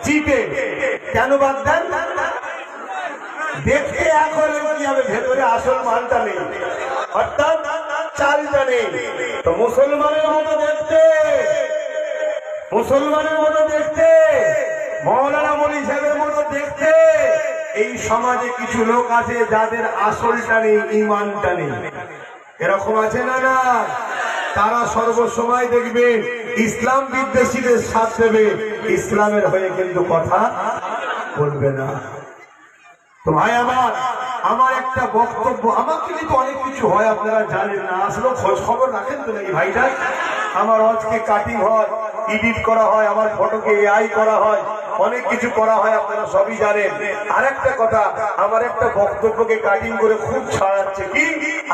চিপে কেন বাদ দেন? দেখতে এক হলে কি হবে, ভেতরে আসল মালটা নেই, অর্থাৎ চালটা নেই। তো মুসলমানের মতো দেখতে, মুসলমানের মতো দেখতে, মৌলানা মনি সাহেবের মতো দেখতে এই সমাজে কিছু লোক আছে যাদের আসলটা নেই, ঈমানটা নেই। এরকম আছে না? না, তারা সর্বসময় দেখবে ইসলাম বিদ্বেষীদের সাথ দেবে, ইসলামের হয়ে কিন্তু কথা বলবে না। তো ভাই আমার একটা বক্তব্য, আমাকে কিন্তু অনেক কিছু হয় আপনারা জানেন না, আসলে খোঁজ খবর রাখেন তো নাকি ভাইটা? আমার আজকে কাটিং হয়, এডিট করা হয়, আমার ফটোকে এআই করা হয়, অনেক কিছু করা হয়, আপনারা সবই জানেন। আর একটা কথা, আমার একটা বক্তব্যকে কাটিং করে খুব ছাড়াচ্ছে। কি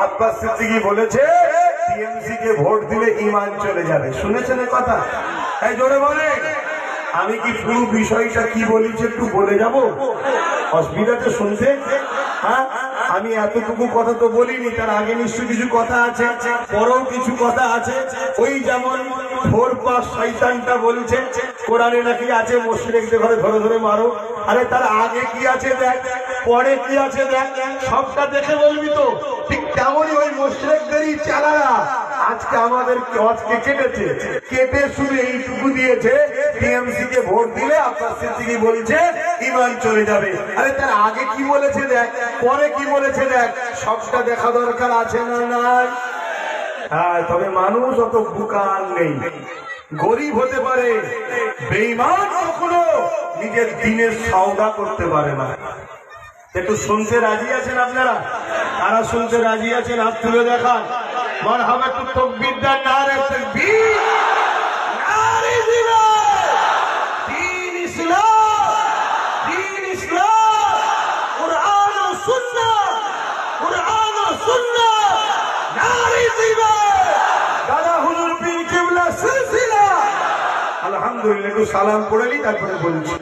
আব্বাস সিদ্দিকী বলেছে টিএমসি কে ভোট দিলে ঈমান চলে যাবে, শুনেছেন এই কথা? এই জোরে বলে। আমি কি পুরো বিষয়টা কি বলেছি একটু বলে যাব? অসুবিধাটা শুনতে? হ্যাঁ, আমি এতটুকু কথা তো বলিনি, তার আগে নিশ্চয় কিছু কথা আছে, পরেও কিছু কথা আছে। ওই যেমন ফোর পাস শয়তানটা বলছে কোরআনে নাকি আছে মুশরিকদের ঘরে ধরে ধরে মারো। আরে তার আগে কি আছে দেখ, পরে কি আছে দেখ, সবটা দেখে বলবি তো। ঠিক তেমনই ওই মুশরিকদেরই চালারা আজকে আমাদের আজকে কেটেছে, কেটে শুধু এইটুকু দিয়েছে টিএমসি কে ভোট দিলে আব্বাস সিদ্দিকী বলছে ঈমান চলে যাবে। আরে তার আগে কি বলেছে দেখ, পরে কি বলেছে দেখ, সবটা দেখা দরকার আছে না নাই? হ্যাঁ, তবে মানুষ অত বুকার নেই, গরিব হতে পারে, বেঈমান কখনো নিজের দিনের সওদা করতে পারে না। একটু শুনতে রাজি আছেন আপনারা? কারা শুনতে রাজি আছেন হাত তুলে দেখান। মারহাবা, একটু তাকবীর দেন, নারে তাকবীর, নারে জিহাদ, দ্বীন ইসলাম, দ্বীন ইসলাম, কুরআন ও সুন্নাহ, কুরআন ও সুন্নাহ, নারে জিহাদ, দাদা হুজুর পীর কিবলা সিলসিলা। আলহামদুলিল্লাহ, একটু সালাম পড়ে নি তারপরে বলছি।